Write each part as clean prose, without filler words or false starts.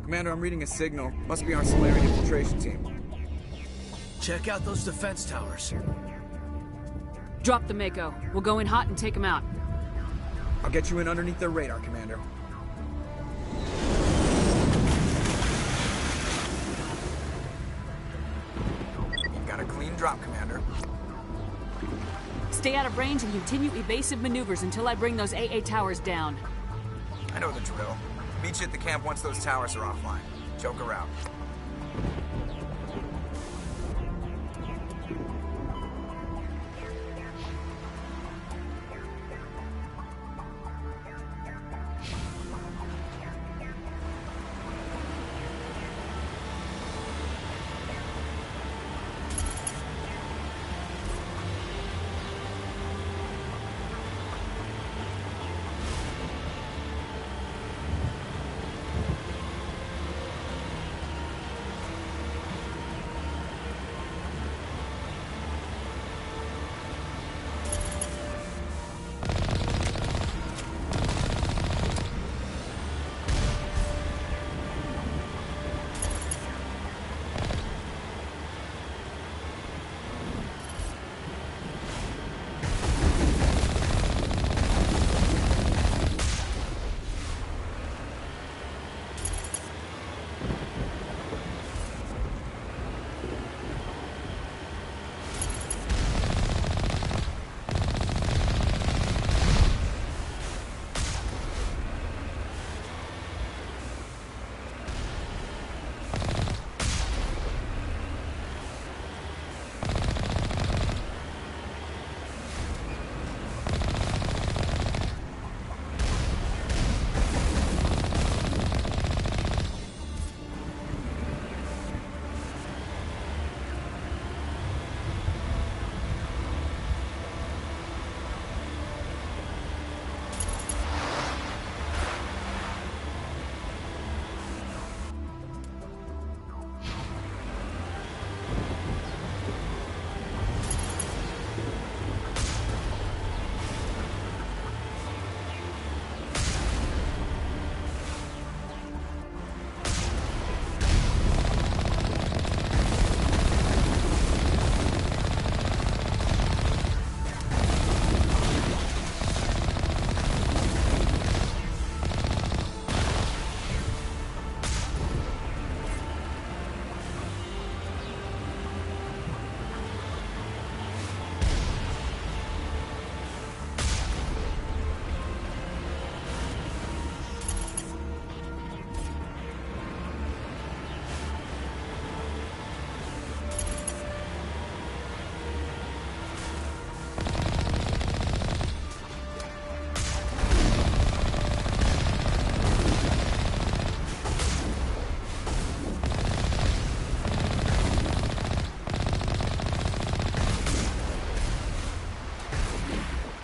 Commander, I'm reading a signal. Must be our Solarian infiltration team. Check out those defense towers. Drop the Mako. We'll go in hot and take them out. I'll get you in underneath their radar, Commander. You've got a clean drop, Commander. Stay out of range and continue evasive maneuvers until I bring those AA towers down. I know the drill. Meet you at the camp once those towers are offline. Joker out.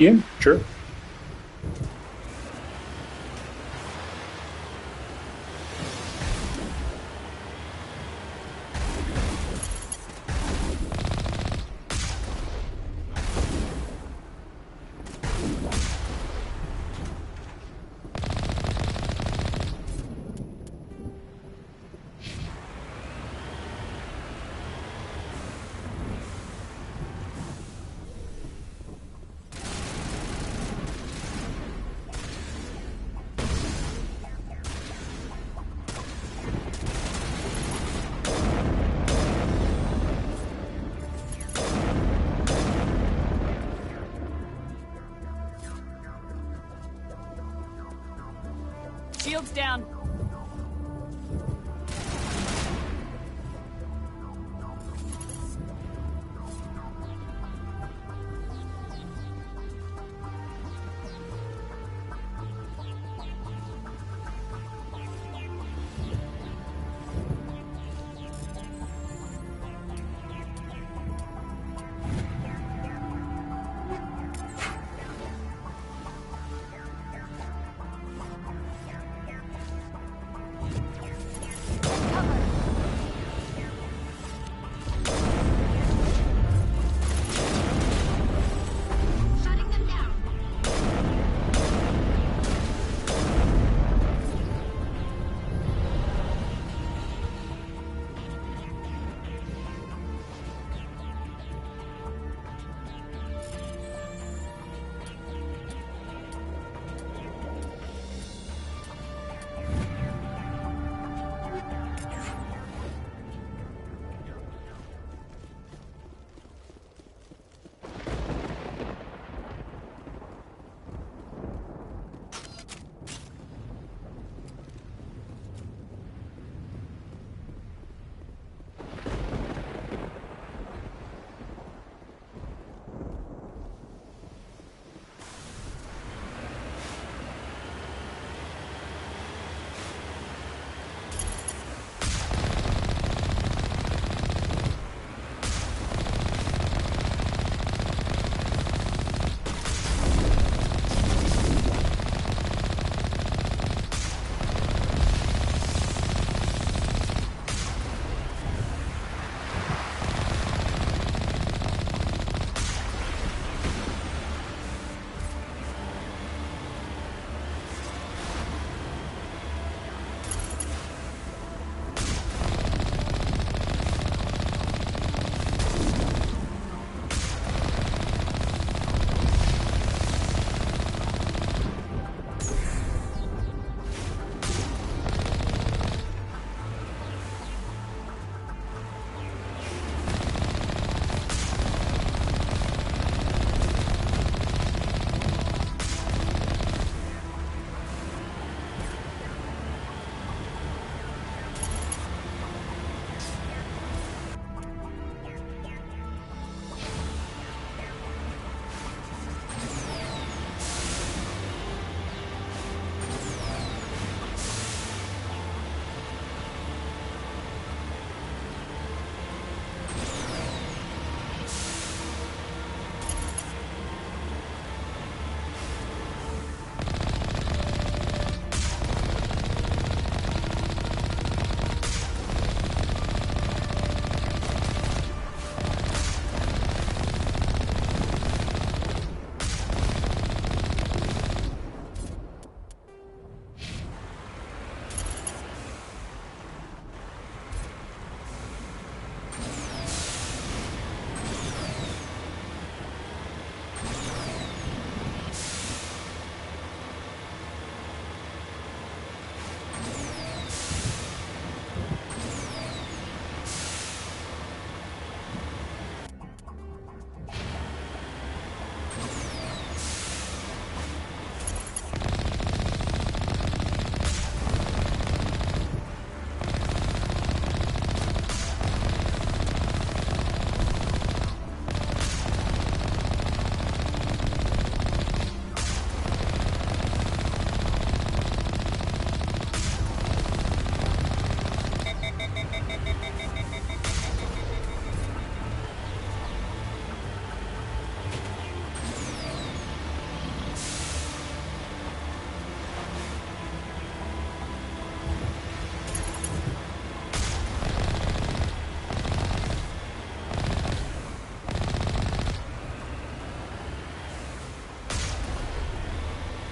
Yeah, sure. Shields down.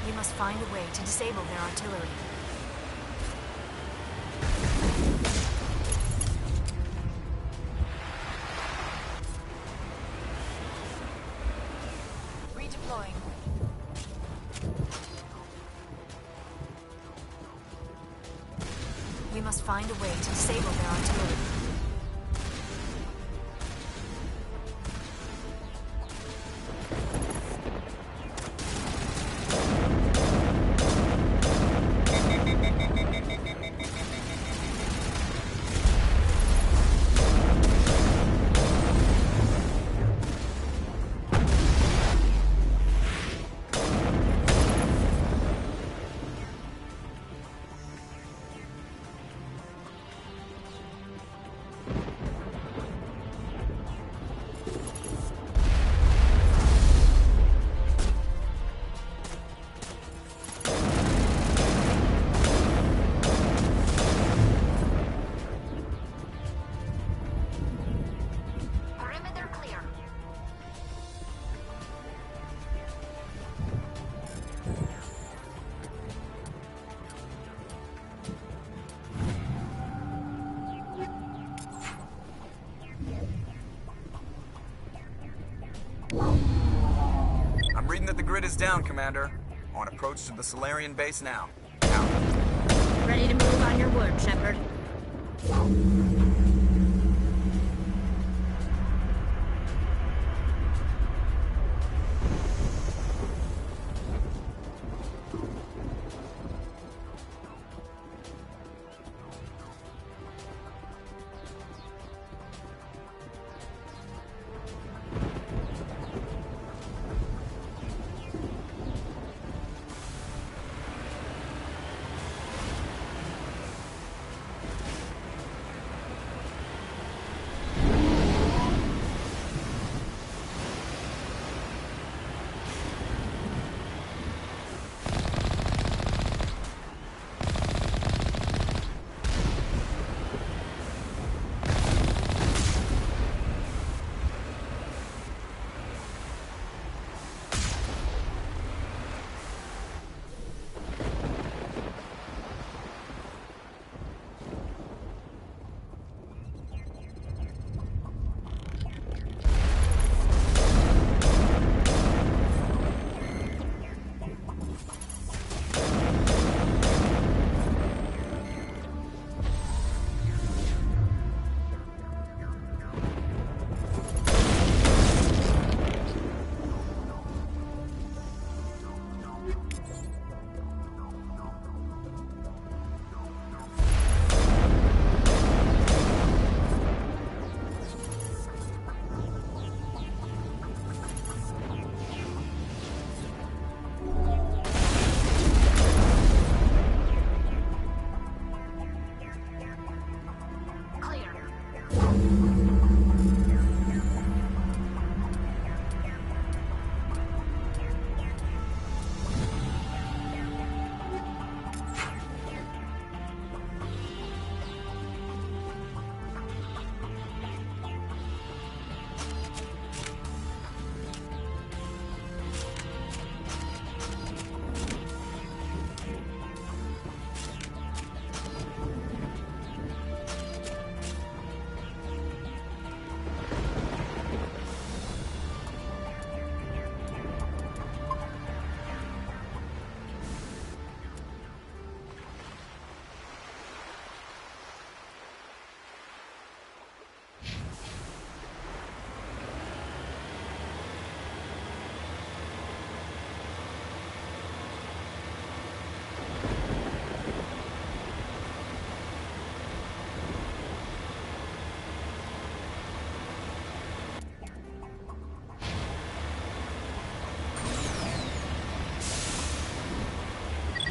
We must find a way to disable their artillery. Redeploying. We must find a way to disable their artillery. I'm reading that the grid is down, Commander. On approach to the Solarian base now. Out. Ready to move on your word, Shepard.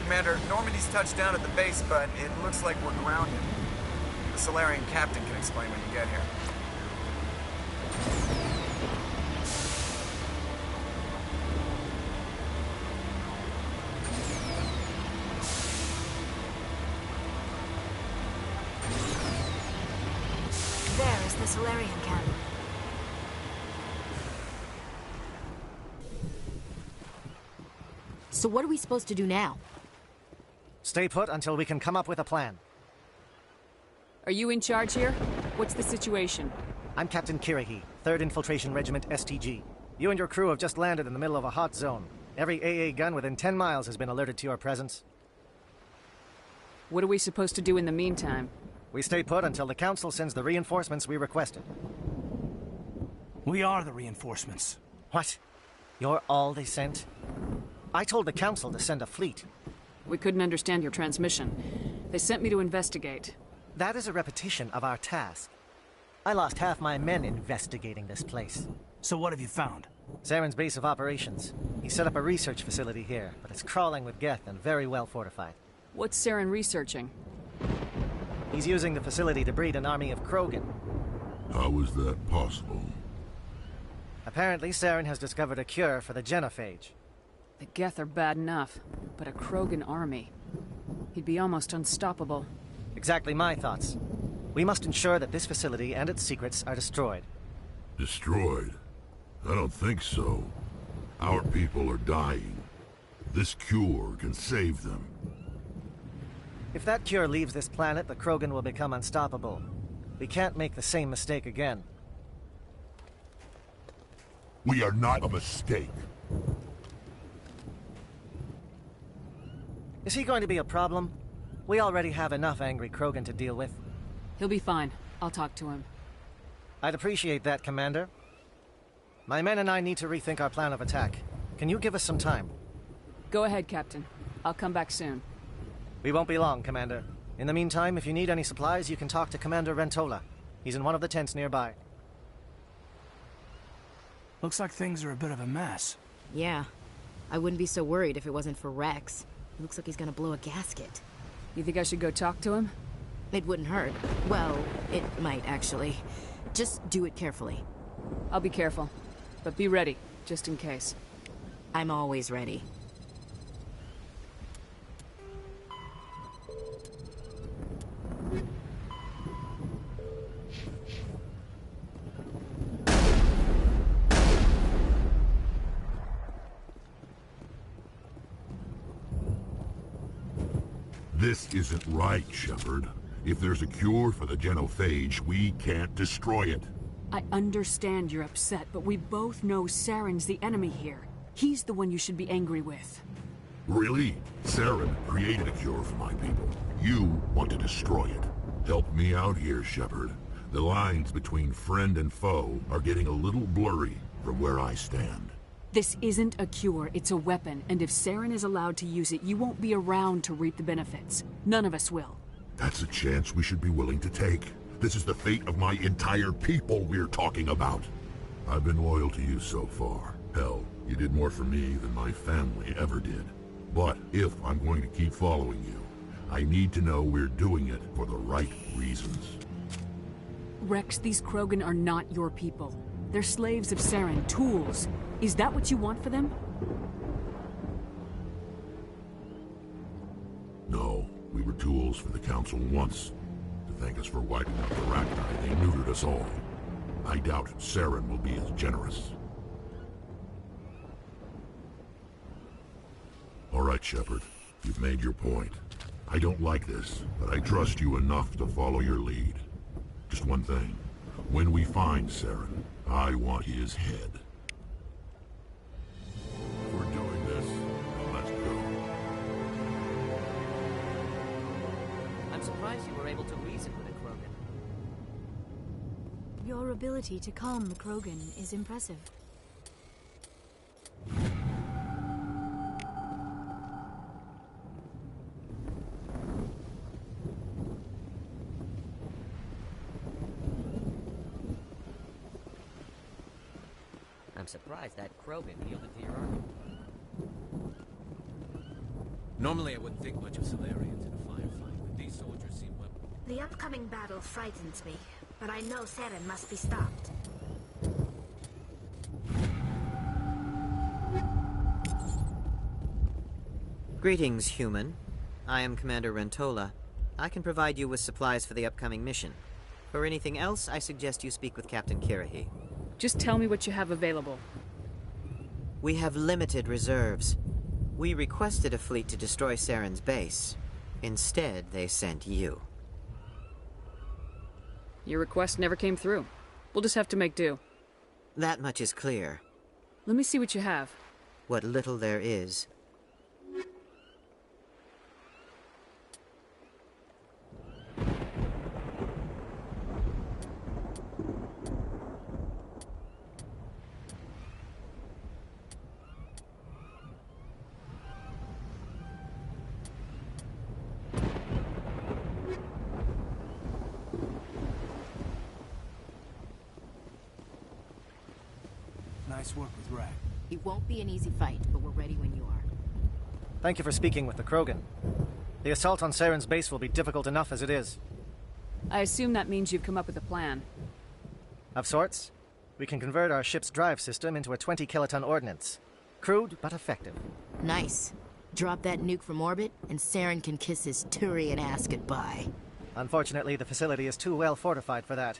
Commander, Normandy's touched down at the base, but it looks like we're grounded. The Solarian captain can explain when you get here. There is the Solarian camp. So what are we supposed to do now? Stay put until we can come up with a plan. Are you in charge here? What's the situation? I'm Captain Kirrahe, 3rd Infiltration Regiment STG. You and your crew have just landed in the middle of a hot zone. Every AA gun within 10 miles has been alerted to your presence. What are we supposed to do in the meantime? We stay put until the Council sends the reinforcements we requested. We are the reinforcements. What? You're all they sent? I told the Council to send a fleet. We couldn't understand your transmission. They sent me to investigate. That is a repetition of our task. I lost half my men investigating this place. So what have you found? Saren's base of operations. He set up a research facility here, but it's crawling with Geth and very well fortified. What's Saren researching? He's using the facility to breed an army of Krogan. How is that possible? Apparently, Saren has discovered a cure for the genophage. The Geth are bad enough, but a Krogan army. He'd be almost unstoppable. Exactly my thoughts. We must ensure that this facility and its secrets are destroyed. Destroyed? I don't think so. Our people are dying. This cure can save them. If that cure leaves this planet, the Krogan will become unstoppable. We can't make the same mistake again. We are not a mistake. Is he going to be a problem? We already have enough angry Krogan to deal with. He'll be fine. I'll talk to him. I'd appreciate that, Commander. My men and I need to rethink our plan of attack. Can you give us some time? Go ahead, Captain. I'll come back soon. We won't be long, Commander. In the meantime, if you need any supplies, you can talk to Commander Rentola. He's in one of the tents nearby. Looks like things are a bit of a mess. Yeah. I wouldn't be so worried if it wasn't for Rex. It looks like he's gonna blow a gasket. You think I should go talk to him? It wouldn't hurt. Well, it might, actually. Just do it carefully. I'll be careful. But be ready, just in case. I'm always ready. This isn't right, Shepard. If there's a cure for the genophage, we can't destroy it. I understand you're upset, but we both know Saren's the enemy here. He's the one you should be angry with. Really? Saren created a cure for my people. You want to destroy it. Help me out here, Shepard. The lines between friend and foe are getting a little blurry from where I stand. This isn't a cure, it's a weapon, and if Saren is allowed to use it, you won't be around to reap the benefits. None of us will. That's a chance we should be willing to take. This is the fate of my entire people we're talking about. I've been loyal to you so far. Hell, you did more for me than my family ever did. But if I'm going to keep following you, I need to know we're doing it for the right reasons. Rex, these Krogan are not your people. They're slaves of Saren, tools. Is that what you want for them? No, we were tools for the Council once. To thank us for wiping out the Rachni, they neutered us all. I doubt Saren will be as generous. All right, Shepard. You've made your point. I don't like this, but I trust you enough to follow your lead. Just one thing. When we find Saren, I want his head. If we're doing this, let's go. I'm surprised you were able to reason with a Krogan. Your ability to calm the Krogan is impressive. I'm surprised that Krogan yielded to your army. Normally I wouldn't think much of Solarians in a firefight, but these soldiers seem well... The upcoming battle frightens me, but I know Saren must be stopped. Greetings, human. I am Commander Rentola. I can provide you with supplies for the upcoming mission. For anything else, I suggest you speak with Captain Kirrahe. Just tell me what you have available. We have limited reserves. We requested a fleet to destroy Saren's base. Instead, they sent you. Your request never came through. We'll just have to make do. That much is clear. Let me see what you have. What little there is. Nice work with Rack. It won't be an easy fight, but we're ready when you are. Thank you for speaking with the Krogan. The assault on Saren's base will be difficult enough as it is. I assume that means you've come up with a plan. Of sorts. We can convert our ship's drive system into a 20-kiloton ordnance. Crude, but effective. Nice. Drop that nuke from orbit, and Saren can kiss his Turian ass goodbye. Unfortunately, the facility is too well fortified for that.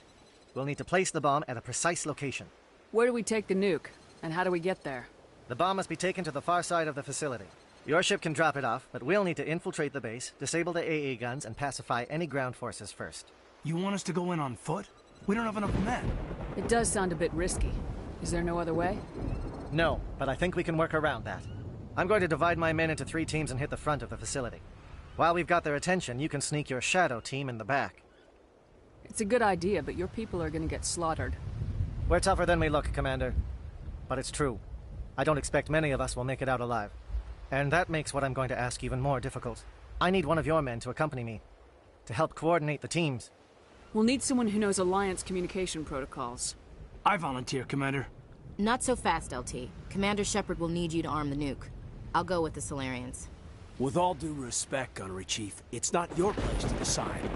We'll need to place the bomb at a precise location. Where do we take the nuke? And how do we get there? The bomb must be taken to the far side of the facility. Your ship can drop it off, but we'll need to infiltrate the base, disable the AA guns, and pacify any ground forces first. You want us to go in on foot? We don't have enough men. It does sound a bit risky. Is there no other way? No, but I think we can work around that. I'm going to divide my men into 3 teams and hit the front of the facility. While we've got their attention, you can sneak your shadow team in the back. It's a good idea, but your people are gonna get slaughtered. We're tougher than we look, Commander. But it's true. I don't expect many of us will make it out alive. And that makes what I'm going to ask even more difficult. I need one of your men to accompany me, to help coordinate the teams. We'll need someone who knows Alliance communication protocols. I volunteer, Commander. Not so fast, LT. Commander Shepard will need you to arm the nuke. I'll go with the Solarians. With all due respect, Gunnery Chief, it's not your place to decide.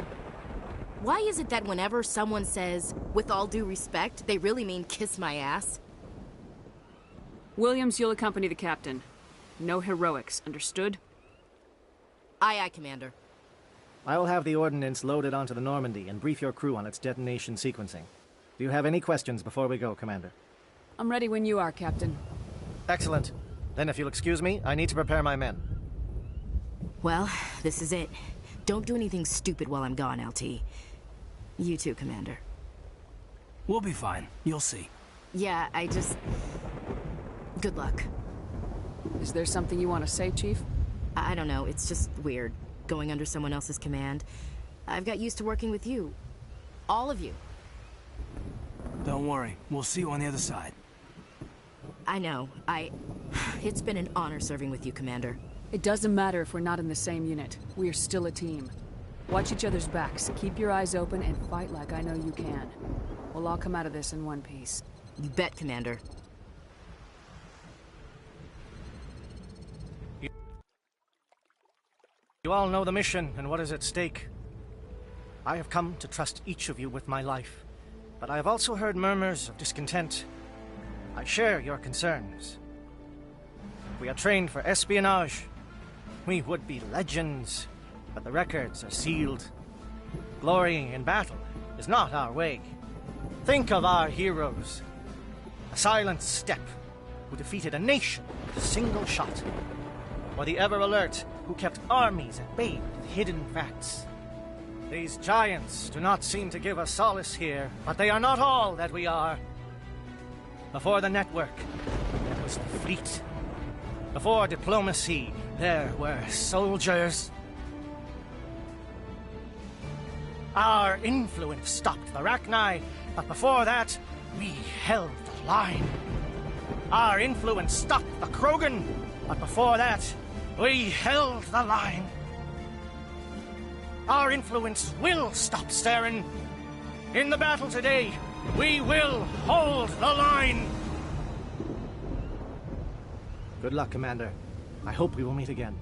Why is it that whenever someone says, with all due respect, they really mean kiss my ass? Williams, you'll accompany the captain. No heroics, understood? Aye, aye, Commander. I will have the ordnance loaded onto the Normandy and brief your crew on its detonation sequencing. Do you have any questions before we go, Commander? I'm ready when you are, Captain. Excellent. Then if you'll excuse me, I need to prepare my men. Well, this is it. Don't do anything stupid while I'm gone, LT. You too, Commander. We'll be fine. You'll see. Yeah, Good luck. Is there something you want to say, Chief? I don't know, it's just weird, going under someone else's command. I've got used to working with you. All of you. Don't worry. We'll see you on the other side. I know. It's been an honor serving with you, Commander. It doesn't matter if we're not in the same unit. We are still a team. Watch each other's backs, keep your eyes open, and fight like I know you can. We'll all come out of this in one piece. You bet, Commander. You all know the mission and what is at stake. I have come to trust each of you with my life, but I have also heard murmurs of discontent. I share your concerns. We are trained for espionage. We would be legends, but the records are sealed. Glorying in battle is not our way. Think of our heroes. A silent step who defeated a nation with a single shot. Or the ever-alert who kept armies at bay with hidden facts. These giants do not seem to give us solace here, but they are not all that we are. Before the network, there was the fleet. Before diplomacy, there were soldiers. Our influence stopped the Rachni, but before that, we held the line. Our influence stopped the Krogan, but before that, we held the line. Our influence will stop Saren. In the battle today, we will hold the line. Good luck, Commander. I hope we will meet again.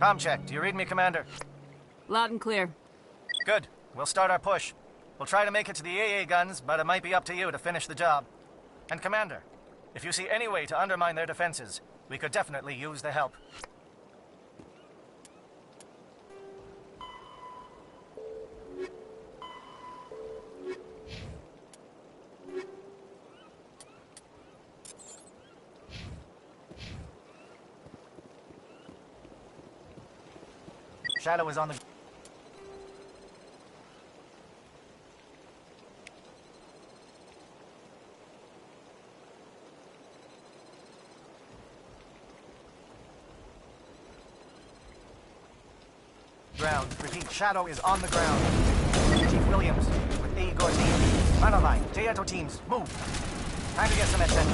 Comm check. Do you read me, Commander? Loud and clear. Good. We'll start our push. We'll try to make it to the AA guns, but it might be up to you to finish the job. And Commander, if you see any way to undermine their defenses, We could definitely use the help. Shadow is on the ground. Repeat, Shadow is on the ground. Chief Williams with Igor team. Manovai, Teato teams, move. Time to get some attention.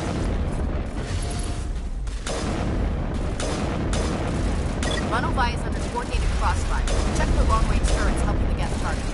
Manovai is under coordinated crossfire. Check the long-range turrets helping the gas target.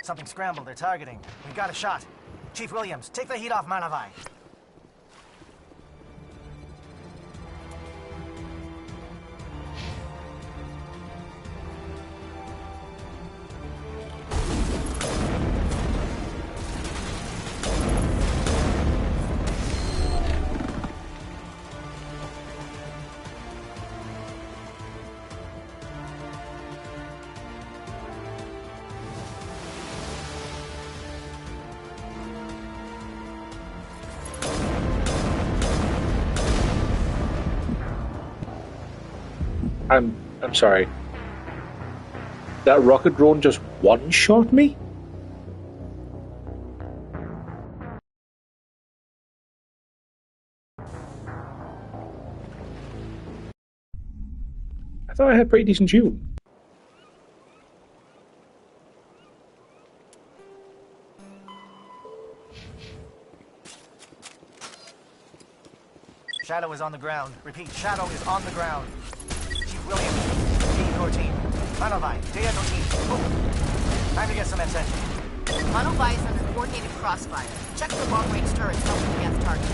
Something scrambled. They're targeting. We got a shot. Chief Williams, take the heat off Manovai. I'm sorry. That rocket drone just one-shot me? I thought I had pretty decent shooting. Shadow is on the ground. Repeat, Shadow is on the ground. Chief Williams, Igor team. Manovai, Teato team, move. Time to get some attention. Manovai is under coordinated crossfire. Check the long-range turrets helping the gas target.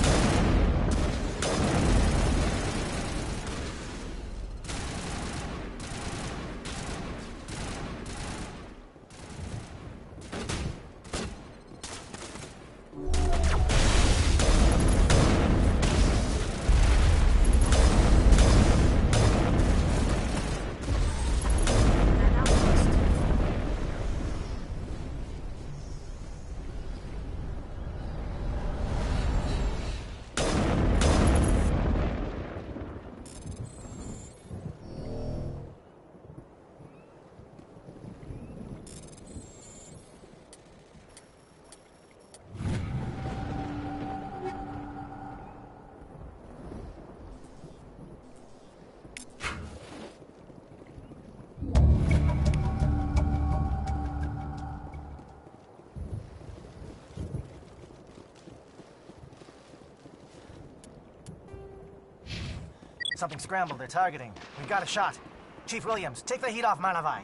Something scrambled. They're targeting. We got a shot. Chief Williams, take the heat off Manovai.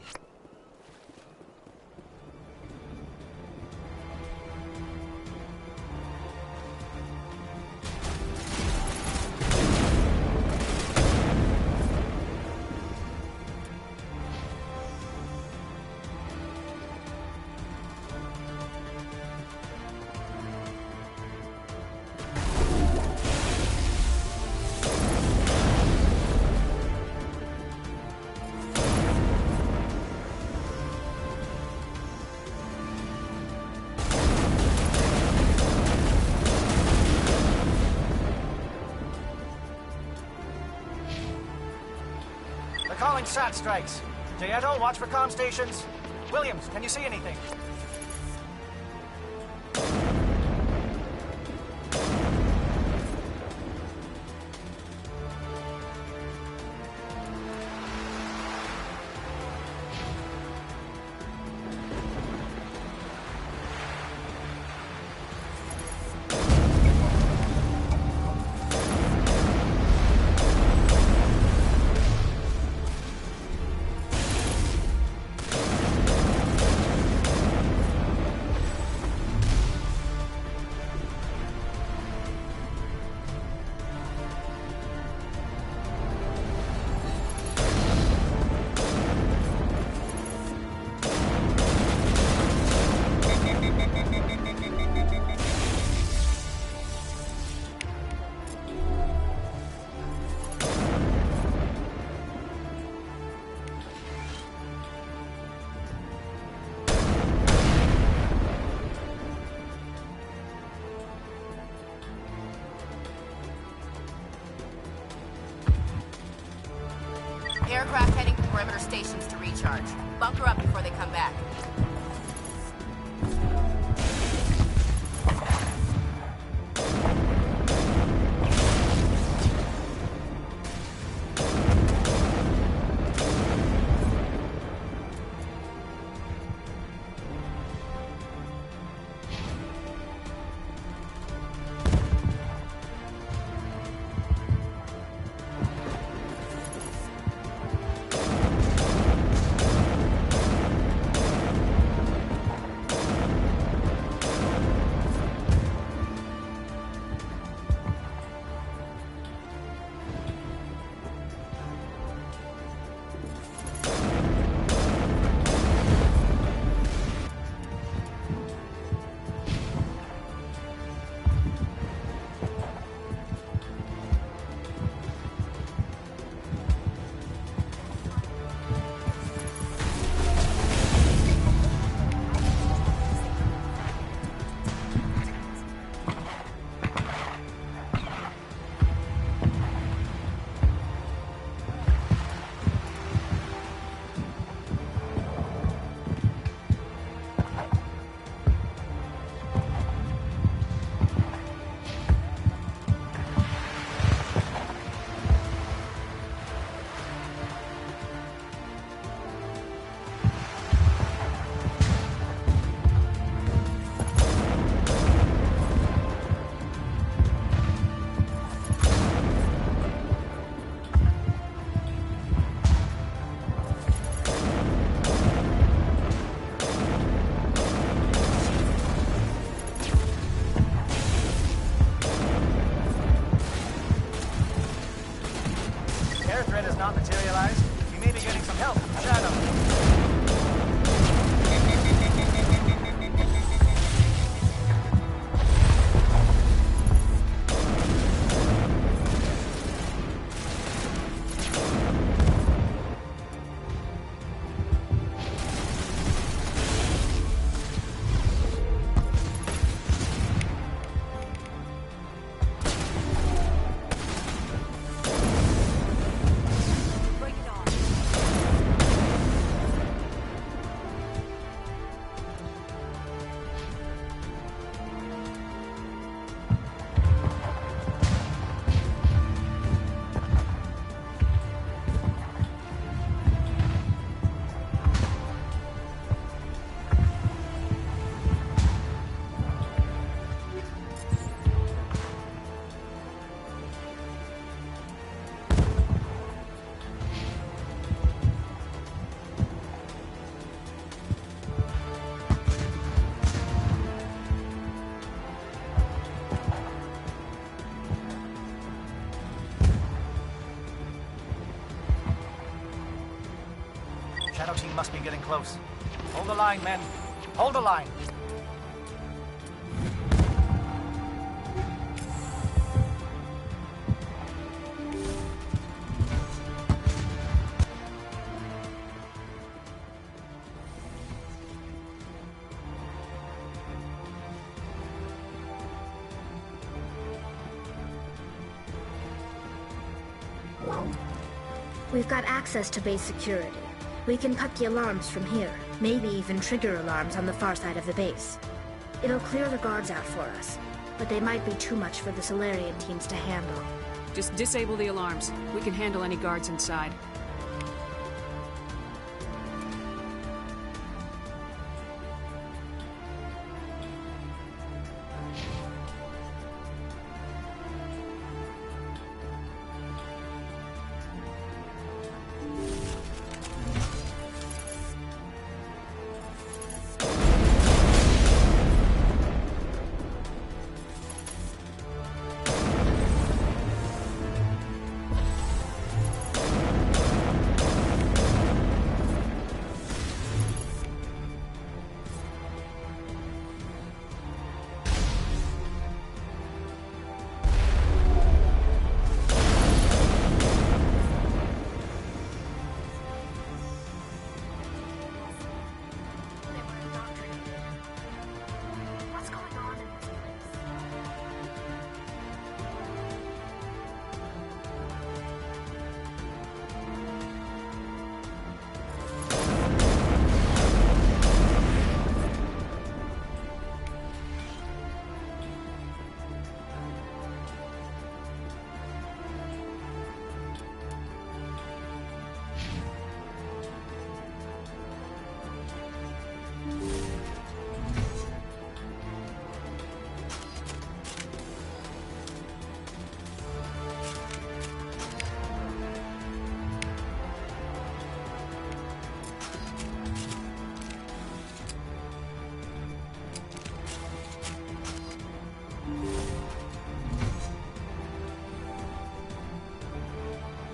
calling SAT strikes. Jaeto, watch for comm stations. Williams, can you see anything? Aircraft heading to perimeter stations to recharge. Bunker up before they come back. Not materialized. You may be getting some help from Shadow. Shadow team must be getting close. Hold the line, men. Hold the line. We've got access to base security. We can cut the alarms from here, maybe even trigger alarms on the far side of the base. It'll clear the guards out for us, but they might be too much for the Solarian teams to handle. Just disable the alarms. We can handle any guards inside.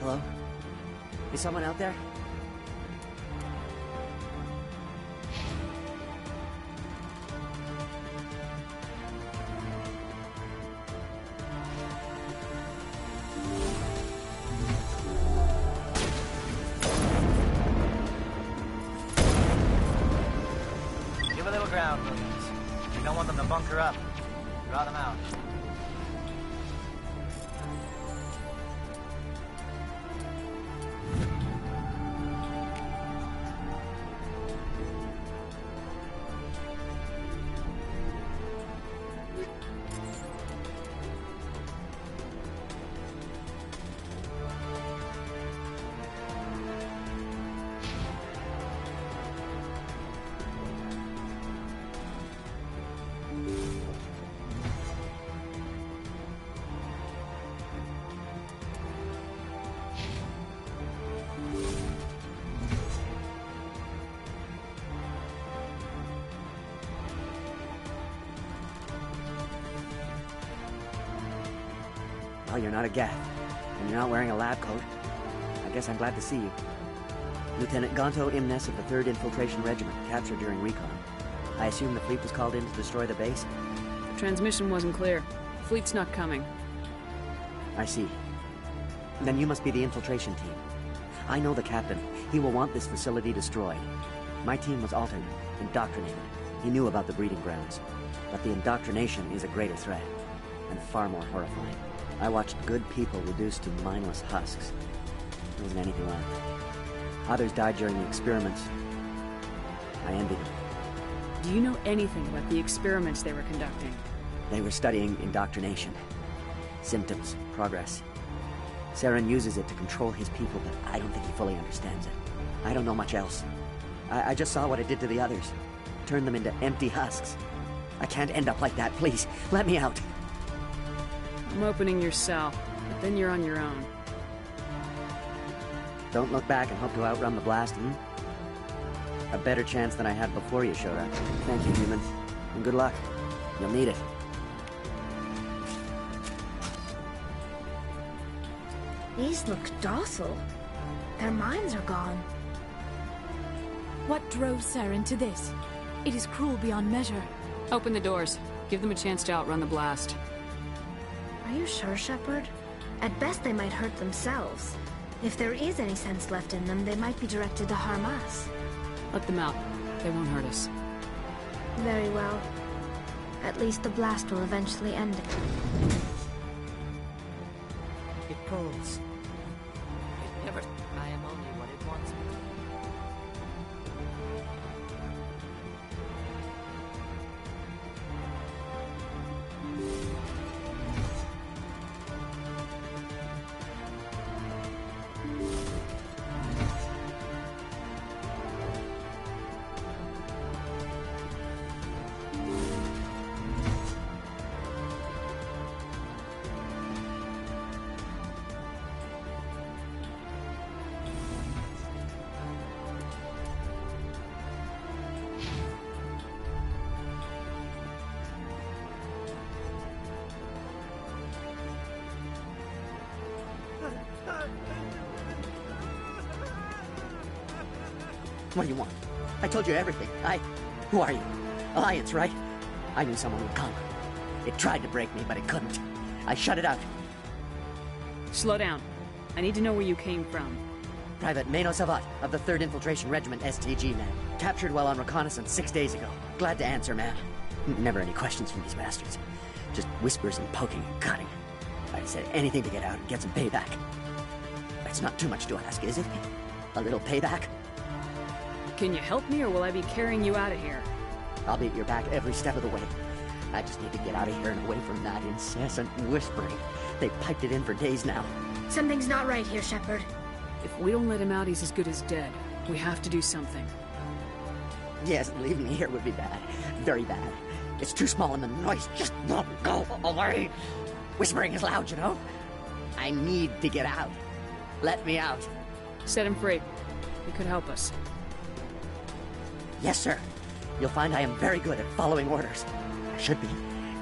Hello? Is someone out there? Give a little ground, Williams. We don't want them to bunker up. Draw them out. Well, you're not a Geth, and you're not wearing a lab coat. I guess I'm glad to see you. Lieutenant Gonto Imnes of the 3rd Infiltration Regiment, captured during recon. I assume the fleet was called in to destroy the base? The transmission wasn't clear. Fleet's not coming. I see. Then you must be the infiltration team. I know the captain. He will want this facility destroyed. My team was altered, indoctrinated. He knew about the breeding grounds. But the indoctrination is a greater threat, and far more horrifying. I watched good people reduced to mindless husks. There wasn't anything left. Others died during the experiments. I envied them. Do you know anything about the experiments they were conducting? They were studying indoctrination. Symptoms, progress. Saren uses it to control his people, but I don't think he fully understands it. I don't know much else. I just saw what it did to the others. Turned them into empty husks. I can't end up like that, please. Let me out. I'm opening your cell, but then you're on your own. Don't look back and hope to outrun the blast, A better chance than I had before you showed up. Thank you, humans. And good luck. You'll need it. These look docile. Their minds are gone. What drove Saren to this? It is cruel beyond measure. Open the doors. Give them a chance to outrun the blast. Are you sure, Shepard? At best, they might hurt themselves. If there is any sense left in them, they might be directed to harm us. Let them out. They won't hurt us. Very well. At least the blast will eventually end it. It pulls. It never... I What do you want? I told you everything. Who are you? Alliance, right? I knew someone would come. It tried to break me, but it couldn't. I shut it out. Slow down. I need to know where you came from. Private Mano Savat of the 3rd Infiltration Regiment STG, man. Captured while on reconnaissance 6 days ago. Glad to answer, man. Never any questions from these bastards. Just whispers and poking and cutting. I'd say anything to get out and get some payback. It's not too much to ask, is it? A little payback? Can you help me, or will I be carrying you out of here? I'll be at your back every step of the way. I just need to get out of here and away from that incessant whispering. They've piped it in for days now. Something's not right here, Shepard. If we don't let him out, he's as good as dead. We have to do something. Yes, leaving me here would be bad. Very bad. It's too small and the noise just won't go away. Whispering is loud, you know? I need to get out. Let me out. Set him free. He could help us. Yes, sir. You'll find I am very good at following orders. I should be.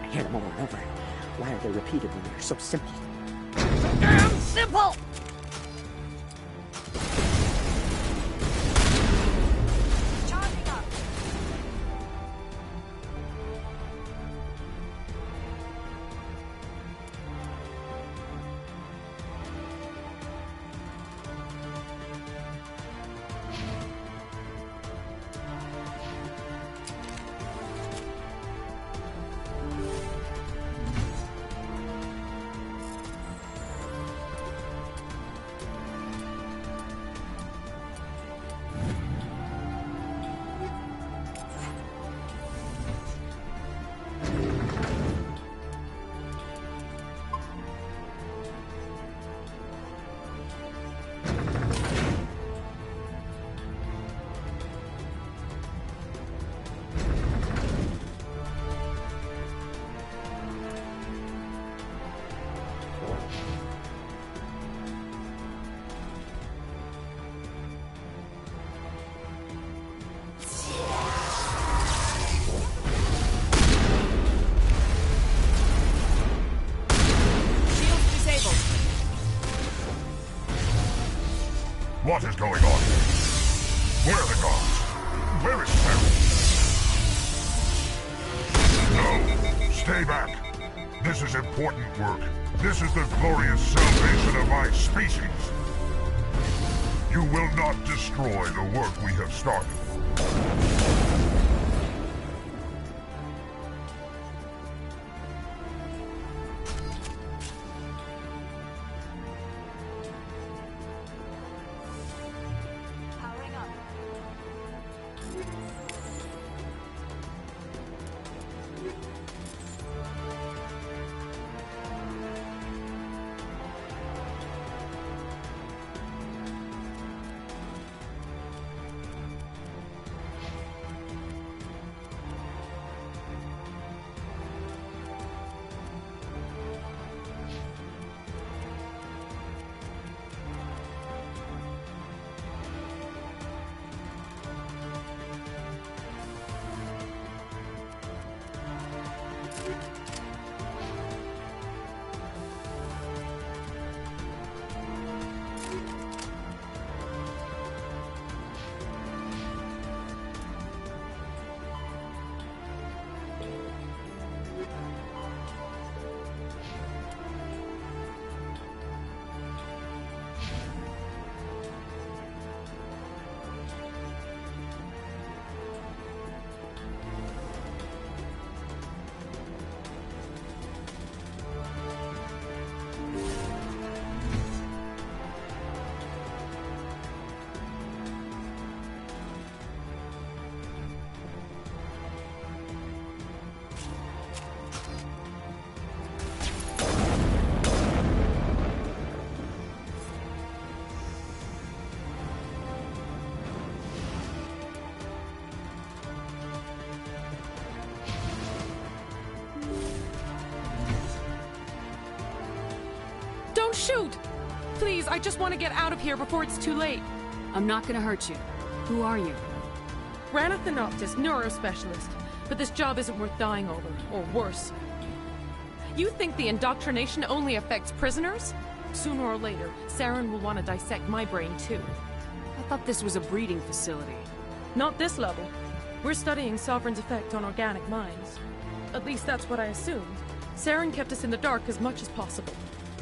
I hear them over and over. Why are they repeated when they're so simple? So damn simple! Charging up. What is going on here? Where are the guards? Where is Paragon? No, stay back. This is important work. This is the glorious salvation of my species. You will not destroy the work we have started. Shoot! Please, I just want to get out of here before it's too late. I'm not gonna hurt you. Who are you? Ranna Thanoptis, neurospecialist. But this job isn't worth dying over, or worse. You think the indoctrination only affects prisoners? Sooner or later, Saren will want to dissect my brain too. I thought this was a breeding facility. Not this level. We're studying Sovereign's effect on organic minds. At least that's what I assumed. Saren kept us in the dark as much as possible.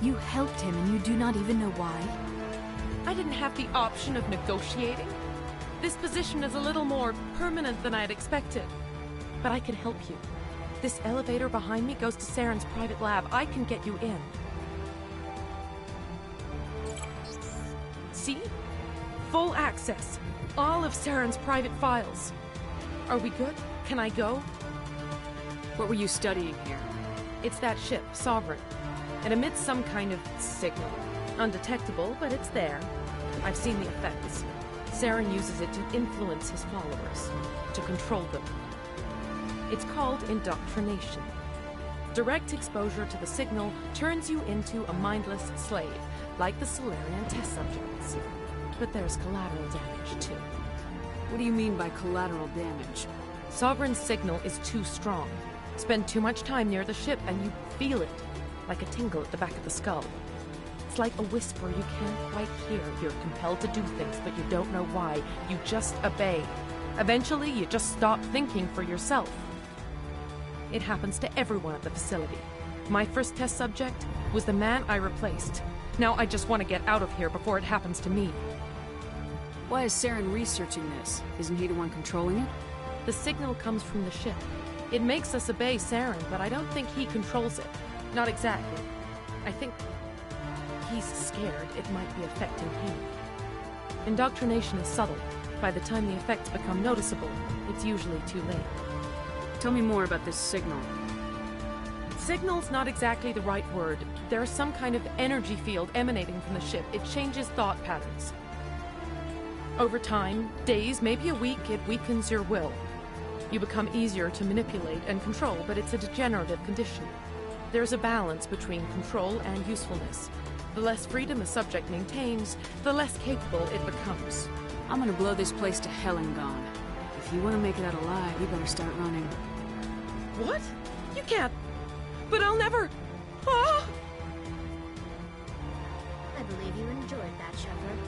You helped him and you do not even know why? I didn't have the option of negotiating. This position is a little more permanent than I had expected. But I can help you. This elevator behind me goes to Saren's private lab. I can get you in. See? Full access. All of Saren's private files. Are we good? Can I go? What were you studying here? It's that ship, Sovereign. It emits some kind of signal. Undetectable, but it's there. I've seen the effects. Saren uses it to influence his followers, to control them. It's called indoctrination. Direct exposure to the signal turns you into a mindless slave, like the Solarian test subjects. But there's collateral damage, too. What do you mean by collateral damage? Sovereign's signal is too strong. Spend too much time near the ship and you feel it, like a tingle at the back of the skull. It's like a whisper you can't quite hear. You're compelled to do things, but you don't know why. You just obey. Eventually, you just stop thinking for yourself. It happens to everyone at the facility. My first test subject was the man I replaced. Now I just want to get out of here before it happens to me. Why is Saren researching this? Isn't he the one controlling it? The signal comes from the ship. It makes us obey Saren, but I don't think he controls it. Not exactly. I think he's scared it might be affecting him. Indoctrination is subtle. By the time the effects become noticeable, it's usually too late. Tell me more about this signal. Signal's not exactly the right word. There's some kind of energy field emanating from the ship. It changes thought patterns. Over time, days, maybe a week, it weakens your will. You become easier to manipulate and control, but it's a degenerative condition. There's a balance between control and usefulness. The less freedom a subject maintains, the less capable it becomes. I'm gonna blow this place to hell and gone. If you want to make it out alive, you better start running. What? You can't. But I'll never. Ah! I believe you enjoyed that, Shepard.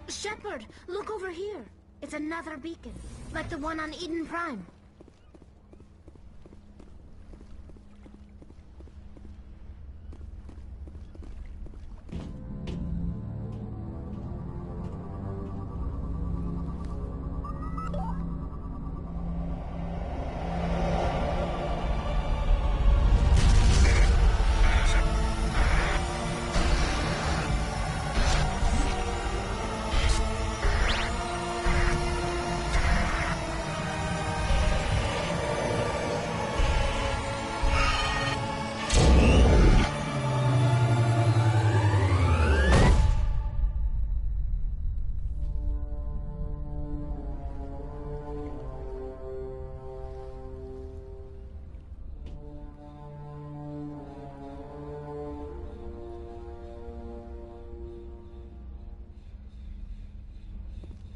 Shepard, look over here. It's another beacon, like the one on Eden Prime.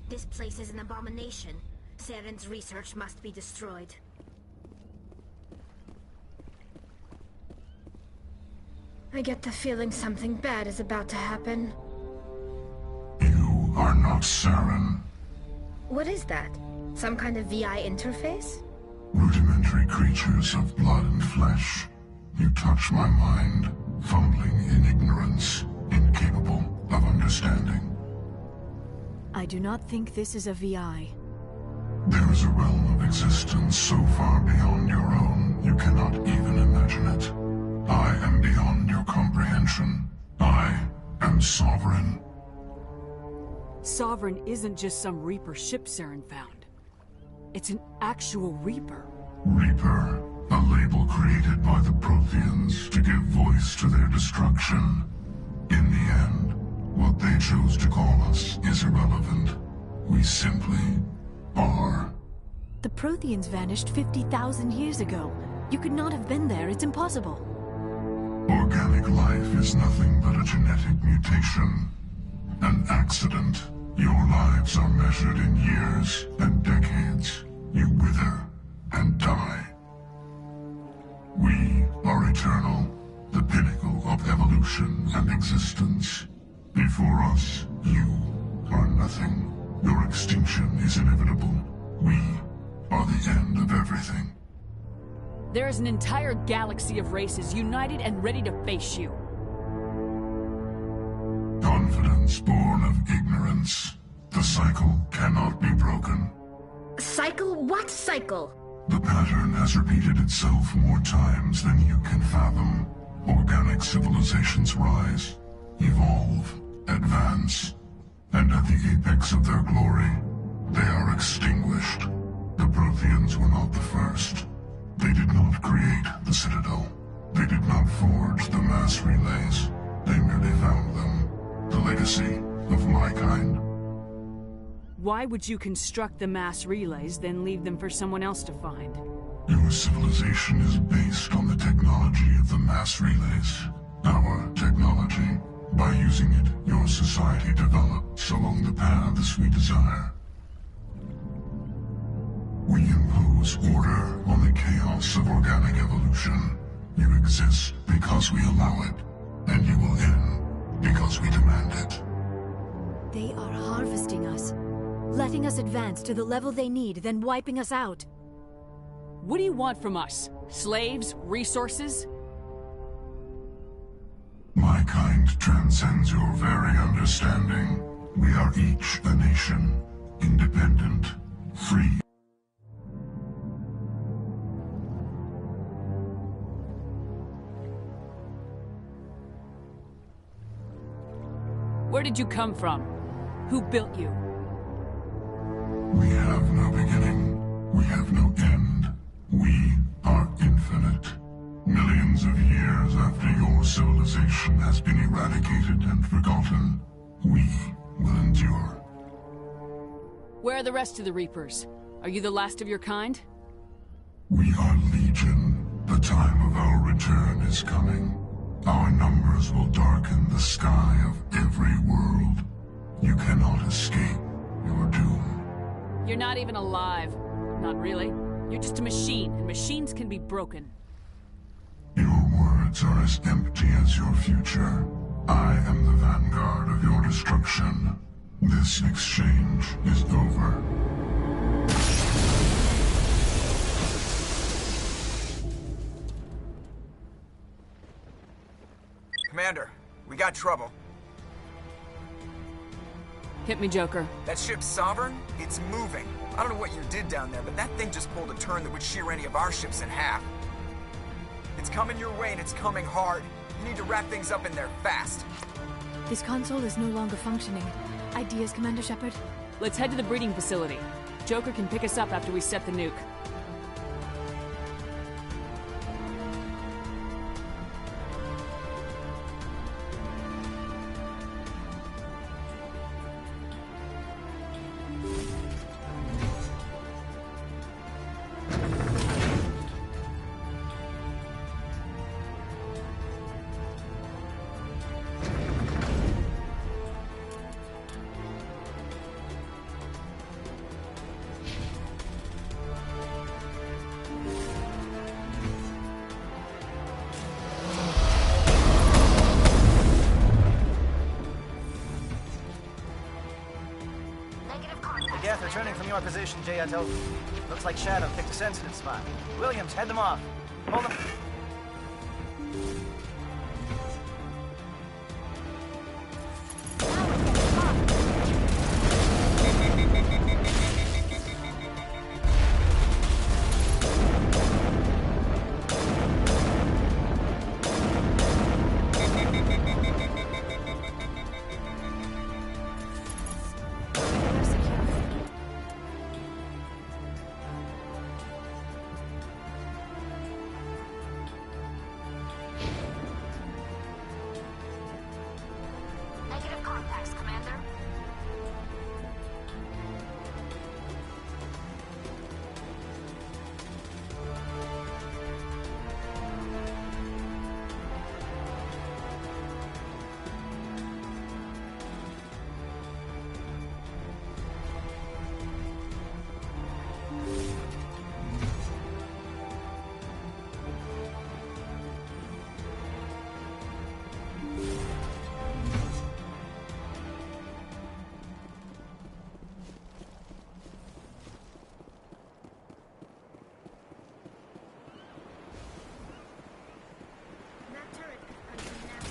This place is an abomination. Saren's research must be destroyed. I get the feeling something bad is about to happen. You are not Saren. What is that? Some kind of VI interface? Rudimentary creatures of blood and flesh. You touch my mind, fumbling in ignorance, incapable of understanding. I do not think this is a VI. There is a realm of existence so far beyond your own, you cannot even imagine it. I am beyond your comprehension. I am sovereign. Sovereign isn't just some Reaper ship Saren found. It's an actual Reaper. Reaper, a label created by the Protheans to give voice to their destruction. In the end, what they chose to call us is irrelevant. We simply are. The Protheans vanished 50,000 years ago. You could not have been there. It's impossible. Organic life is nothing but a genetic mutation. An accident. Your lives are measured in years and decades. You wither and die. We are eternal, the pinnacle of evolution and existence. Before us, you are nothing. Your extinction is inevitable. We are the end of everything. There is an entire galaxy of races united and ready to face you. Confidence born of ignorance. The cycle cannot be broken. Cycle? What cycle? The pattern has repeated itself more times than you can fathom. Organic civilizations rise, evolve, advance, and at the apex of their glory, they are extinguished. The Protheans were not the first. They did not create the Citadel. They did not forge the mass relays. They merely found them. The legacy of my kind. Why would you construct the mass relays, then leave them for someone else to find? Your civilization is based on the technology of the mass relays. Our technology. By using it, your society develops along the paths we desire. We impose order on the chaos of organic evolution. You exist because we allow it, and you will end because we demand it. They are harvesting us, letting us advance to the level they need, then wiping us out. What do you want from us? Slaves? Resources? My kind transcends your very understanding. We are each a nation, independent, free. Where did you come from? Who built you? We have no beginning. We have no end. We are infinite. Millions of years after your civilization has been eradicated and forgotten, we will endure. Where are the rest of the Reapers? Are you the last of your kind? We are Legion. The time of our return is coming. Our numbers will darken the sky of every world. You cannot escape your doom. You're not even alive. Not really. You're just a machine, and machines can be broken. Your words are as empty as your future. I am the vanguard of your destruction. This exchange is over. Commander, we got trouble. Hit me, Joker. That ship's Sovereign? It's moving. I don't know what you did down there, but that thing just pulled a turn that would shear any of our ships in half. It's coming your way and it's coming hard. You need to wrap things up in there fast. This console is no longer functioning. Ideas, Commander Shepard? Let's head to the breeding facility. Joker can pick us up after we set the nuke. Geth, returning from your position, Jayato. Looks like Shadow picked a sensitive spot. Williams, head them off. Hold them. Negative contacts, Commander. That turret could punch me now.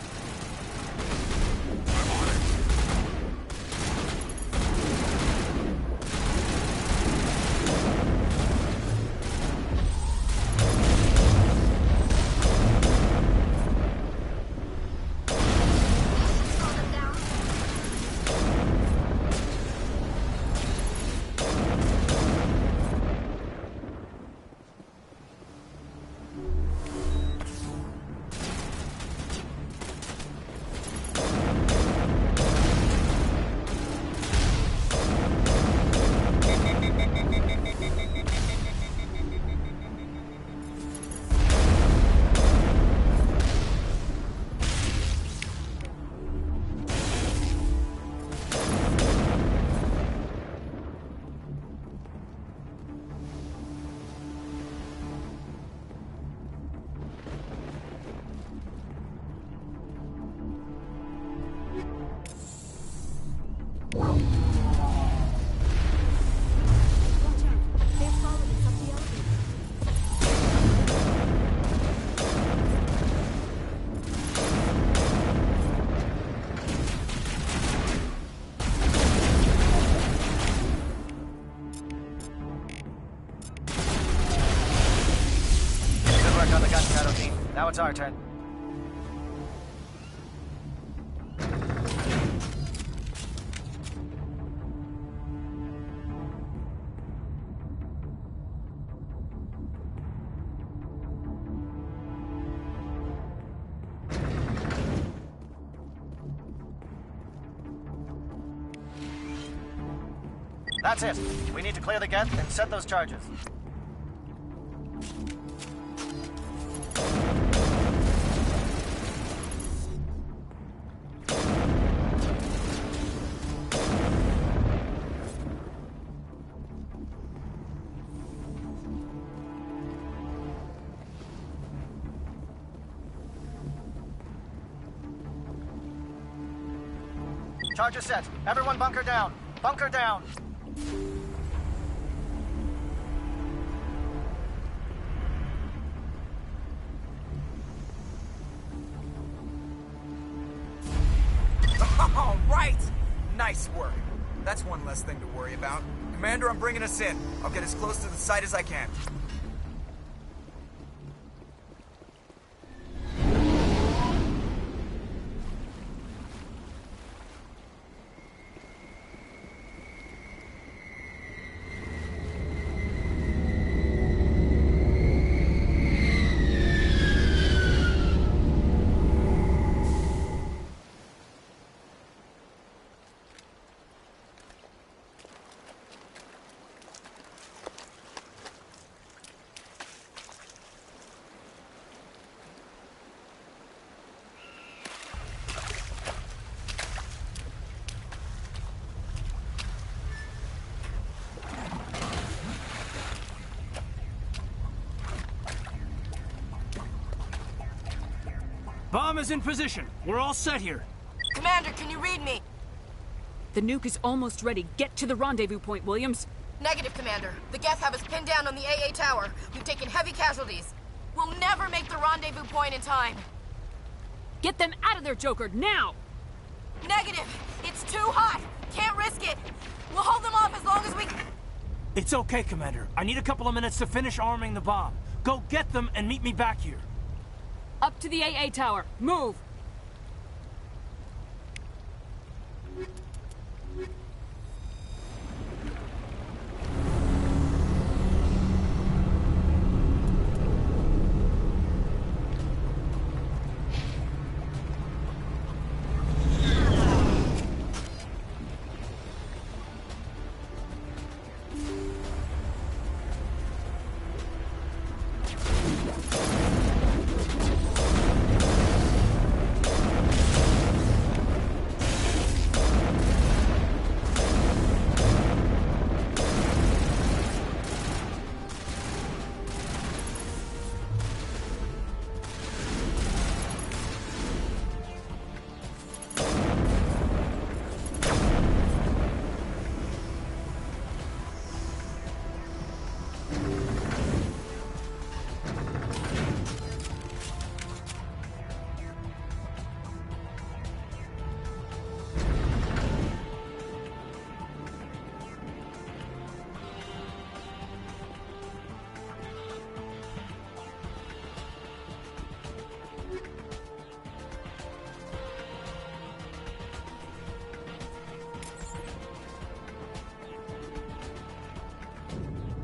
Slow them down. Watch out. They're following us up the elevator. Good work on the gun, Shadow Team. Now it's our turn. That's it. We need to clear the gate and set those charges. Charges set. Everyone bunker down. Bunker down. All right! Nice work. That's one less thing to worry about. Commander, I'm bringing us in. I'll get as close to the site as I can. Bomb is in position. We're all set here. Commander, can you read me? The nuke is almost ready. Get to the rendezvous point, Williams. Negative, Commander. The Geth have us pinned down on the AA tower. We've taken heavy casualties. We'll never make the rendezvous point in time. Get them out of there, Joker, now! Negative! It's too hot! Can't risk it! We'll hold them off as long as we... It's okay, Commander. I need a couple of minutes to finish arming the bomb. Go get them and meet me back here. Up to the AA tower. Move!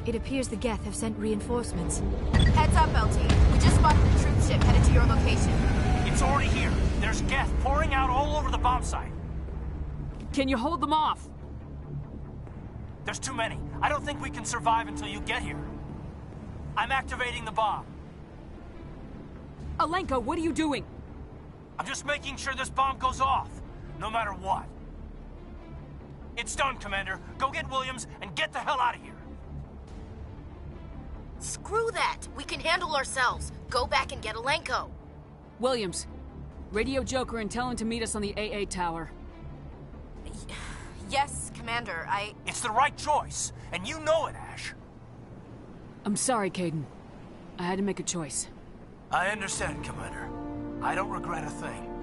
It appears the Geth have sent reinforcements. Heads up, LT. We just spotted a troop ship headed to your location. It's already here. There's Geth pouring out all over the bomb site. Can you hold them off? There's too many. I don't think we can survive until you get here. I'm activating the bomb. Alenko, what are you doing? I'm just making sure this bomb goes off, no matter what. It's done, Commander. Go get Williams and get the hell out of here. Screw that! We can handle ourselves. Go back and get Alenko. Williams, radio Joker and tell him to meet us on the AA tower. Yes, Commander, It's the right choice, and you know it, Ash. I'm sorry, Kaiden. I had to make a choice. I understand, Commander. I don't regret a thing.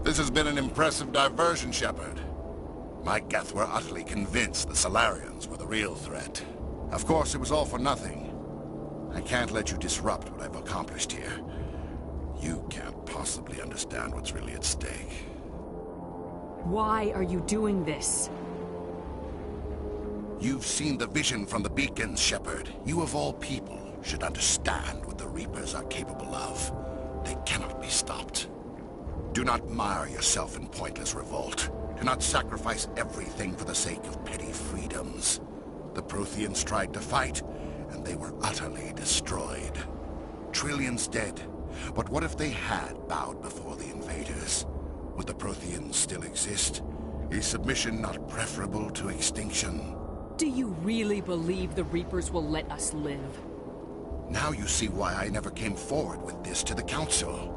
This has been an impressive diversion, Shepard. My Geth were utterly convinced the Solarians were the real threat. Of course, it was all for nothing. I can't let you disrupt what I've accomplished here. You can't possibly understand what's really at stake. Why are you doing this? You've seen the vision from the beacons, Shepard. You of all people should understand what the Reapers are capable of. They cannot be stopped. Do not mire yourself in pointless revolt. Do not sacrifice everything for the sake of petty freedoms. The Protheans tried to fight, and they were utterly destroyed. Trillions dead. But what if they had bowed before the invaders? Would the Protheans still exist? Is submission not preferable to extinction? Do you really believe the Reapers will let us live? Now you see why I never came forward with this to the Council.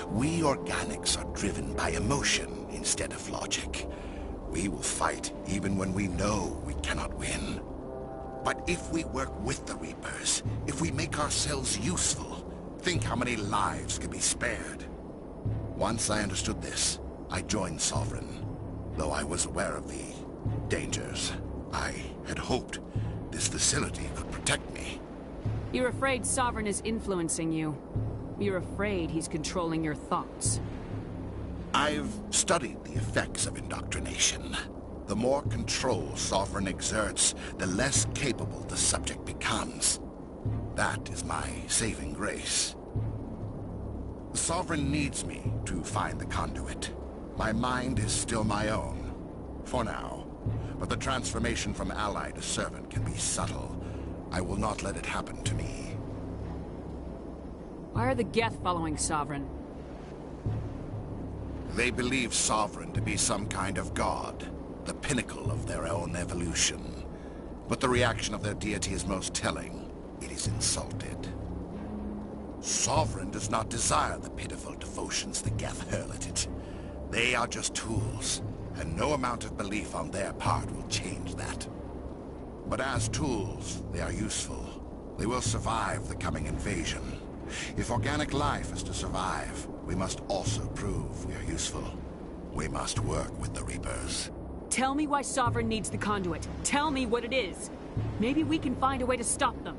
We organics are driven by emotion instead of logic. We will fight even when we know we cannot win. But if we work with the Reapers, if we make ourselves useful, think how many lives could be spared. Once I understood this, I joined Sovereign. Though I was aware of the dangers, I had hoped this facility could protect me. You're afraid Sovereign is influencing you. You're afraid he's controlling your thoughts. I've studied the effects of indoctrination. The more control Sovereign exerts, the less capable the subject becomes. That is my saving grace. Sovereign needs me to find the conduit. My mind is still my own, for now. But the transformation from ally to servant can be subtle. I will not let it happen to me. Why are the Geth following Sovereign? They believe Sovereign to be some kind of god, the pinnacle of their own evolution. But the reaction of their deity is most telling. It is insulted. Sovereign does not desire the pitiful devotions the Geth hurl at it. They are just tools, and no amount of belief on their part will change that. But as tools, they are useful. They will survive the coming invasion. If organic life is to survive, we must also prove we are useful. We must work with the Reapers. Tell me why Sovereign needs the conduit. Tell me what it is. Maybe we can find a way to stop them.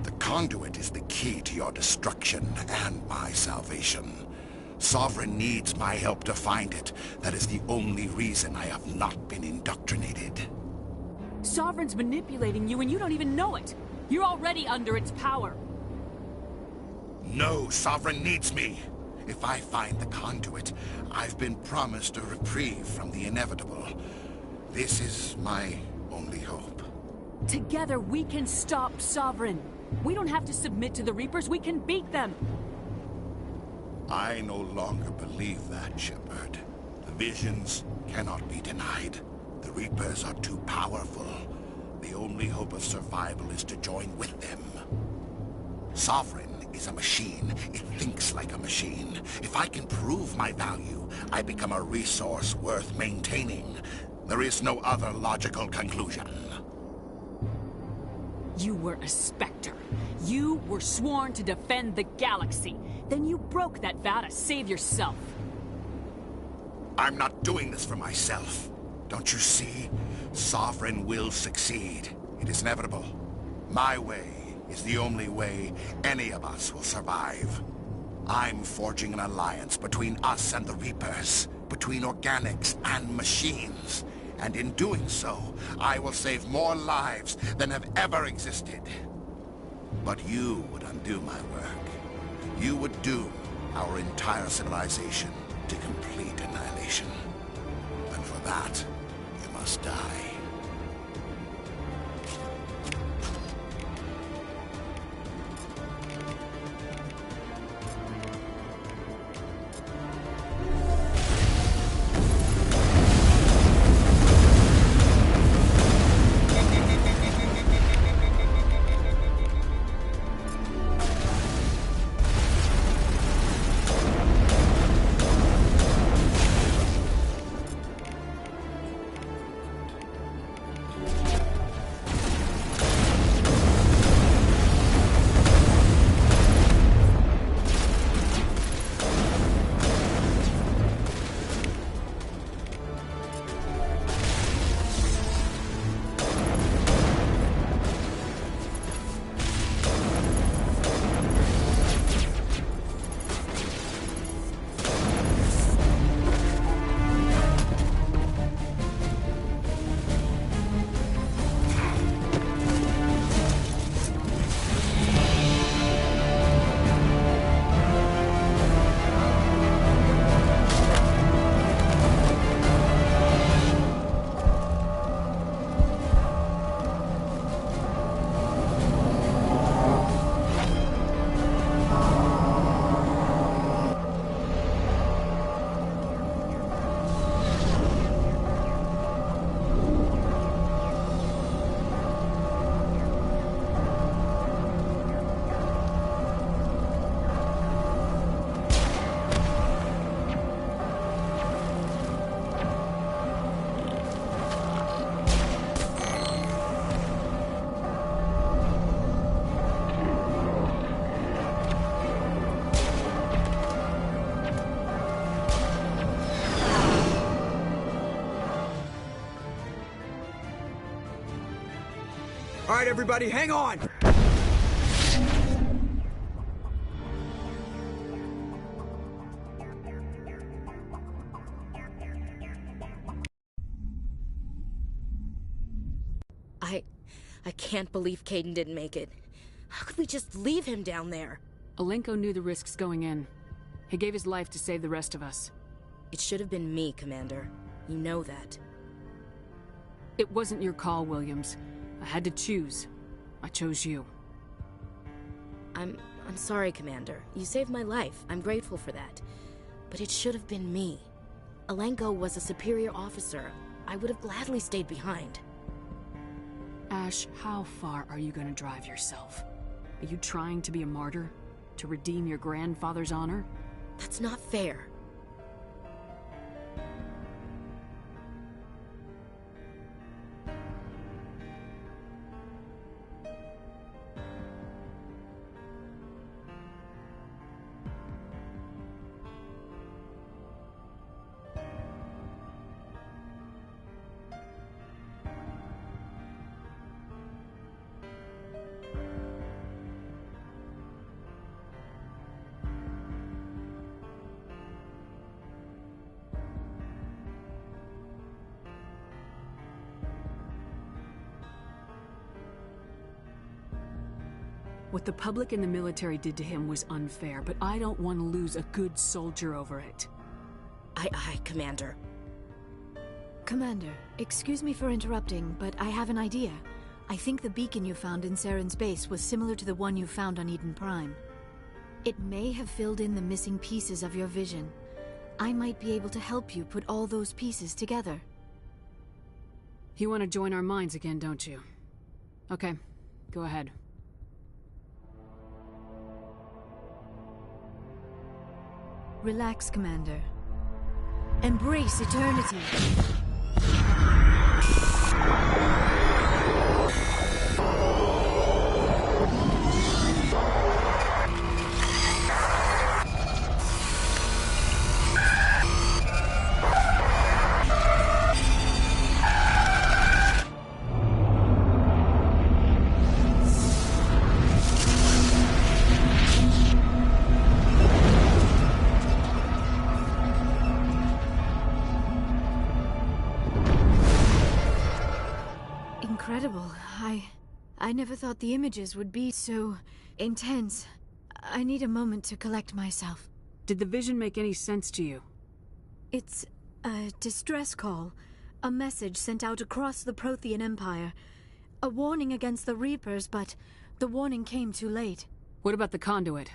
The conduit is the key to your destruction and my salvation. Sovereign needs my help to find it. That is the only reason I have not been indoctrinated. Sovereign's manipulating you and you don't even know it. You're already under its power. No, Sovereign needs me. If I find the conduit, I've been promised a reprieve from the inevitable. This is my only hope. Together we can stop Sovereign. We don't have to submit to the Reapers, we can beat them. I no longer believe that, Shepard. The visions cannot be denied. The Reapers are too powerful. The only hope of survival is to join with them. Sovereign is a machine. It thinks like a machine. If I can prove my value, I become a resource worth maintaining. There is no other logical conclusion. You were a Spectre. You were sworn to defend the galaxy. Then you broke that vow to save yourself. I'm not doing this for myself. Don't you see? Sovereign will succeed. It is inevitable. My way is the only way any of us will survive. I'm forging an alliance between us and the Reapers, between organics and machines. And in doing so, I will save more lives than have ever existed. But you would undo my work. You would doom our entire civilization to complete annihilation. And for that, you must die. All right, everybody, hang on! I can't believe Kaiden didn't make it. How could we just leave him down there? Alenko knew the risks going in. He gave his life to save the rest of us. It should have been me, Commander. You know that. It wasn't your call, Williams. I had to choose. I chose you. I'm sorry, Commander. You saved my life. I'm grateful for that. But it should have been me. Alenko was a superior officer. I would have gladly stayed behind. Ash, how far are you gonna drive yourself? Are you trying to be a martyr? To redeem your grandfather's honor? That's not fair. What the public and the military did to him was unfair, but I don't want to lose a good soldier over it. Aye, Commander. Commander, excuse me for interrupting, but I have an idea. I think the beacon you found in Saren's base was similar to the one you found on Eden Prime. It may have filled in the missing pieces of your vision. I might be able to help you put all those pieces together. You want to join our minds again, don't you? Okay, go ahead. Relax, Commander. Embrace eternity. Incredible. I never thought the images would be so intense. I need a moment to collect myself. Did the vision make any sense to you? It's a distress call. A message sent out across the Prothean Empire. A warning against the Reapers, but the warning came too late. What about the conduit?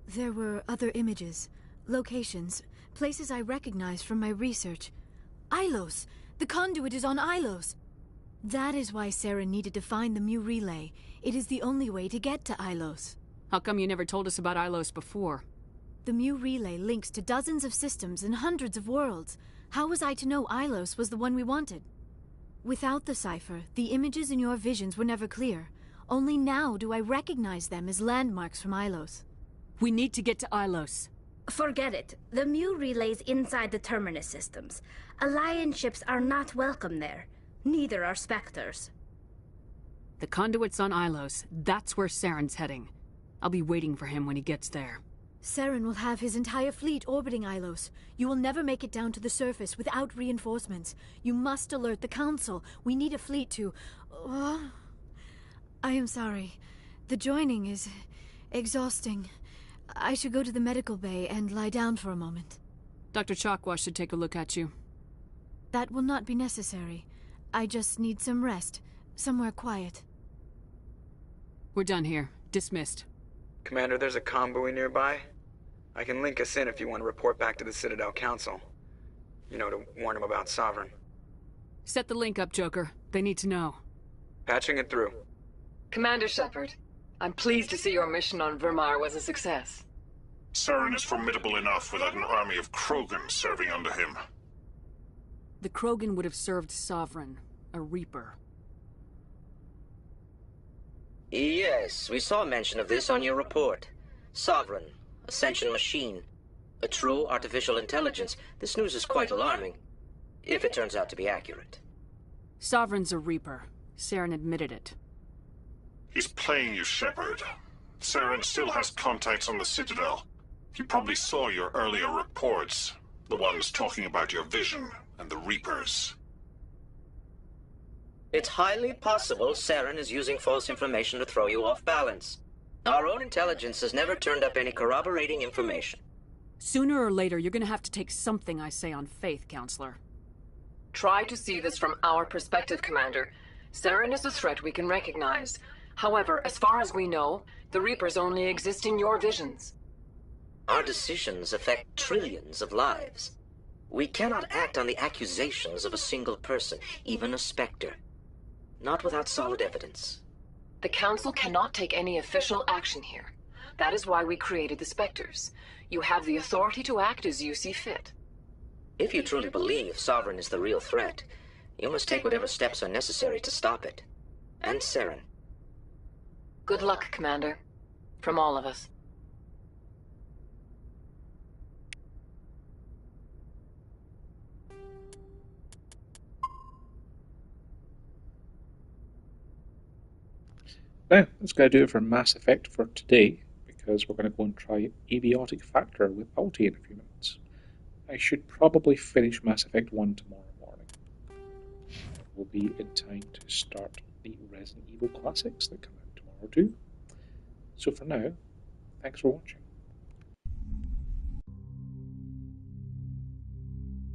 There were other images, locations, places I recognized from my research. Ilos! The conduit is on Ilos! That is why Saren needed to find the Mu Relay. It is the only way to get to Ilos. How come you never told us about Ilos before? The Mu Relay links to dozens of systems and hundreds of worlds. How was I to know Ilos was the one we wanted? Without the cipher, the images in your visions were never clear. Only now do I recognize them as landmarks from Ilos. We need to get to Ilos. Forget it. The Mu Relay's inside the Terminus systems. Alliance ships are not welcome there. Neither are Spectres. The conduit's on Ilos. That's where Saren's heading. I'll be waiting for him when he gets there. Saren will have his entire fleet orbiting Ilos. You will never make it down to the surface without reinforcements. You must alert the Council. We need a fleet to... I am sorry. The joining is exhausting. I should go to the medical bay and lie down for a moment. Dr. Chakwa should take a look at you. That will not be necessary. I just need some rest. Somewhere quiet. We're done here. Dismissed. Commander, there's a convoy nearby. I can link us in if you want to report back to the Citadel Council. You know, to warn them about Sovereign. Set the link up, Joker. They need to know. Patching it through. Commander Shepard, I'm pleased to see your mission on Virmire was a success. Saren is formidable enough without an army of Krogan serving under him. The Krogan would have served Sovereign, a Reaper. Yes, we saw mention of this on your report. Sovereign, Ascension machine, a true artificial intelligence. This news is quite alarming, if it turns out to be accurate. Sovereign's a Reaper. Saren admitted it. He's playing you, Shepard. Saren still has contacts on the Citadel. He probably saw your earlier reports. The ones talking about your vision and the Reapers. It's highly possible Saren is using false information to throw you off balance. Our own intelligence has never turned up any corroborating information. Sooner or later, you're gonna have to take something I say on faith, Counselor. Try to see this from our perspective, Commander. Saren is a threat we can recognize. However, as far as we know, the Reapers only exist in your visions. Our decisions affect trillions of lives. We cannot act on the accusations of a single person, even a Spectre. Not without solid evidence. The Council cannot take any official action here. That is why we created the Spectres. You have the authority to act as you see fit. If you truly believe Sovereign is the real threat, you must take whatever steps are necessary to stop it. And Saren. Good luck, Commander. From all of us. Now, that's going to do it for Mass Effect for today, because we're going to go and try Aviotic Factor with Alti in a few minutes. I should probably finish Mass Effect 1 tomorrow morning. We'll be in time to start the Resident Evil Classics that come out tomorrow too. So for now, thanks for watching.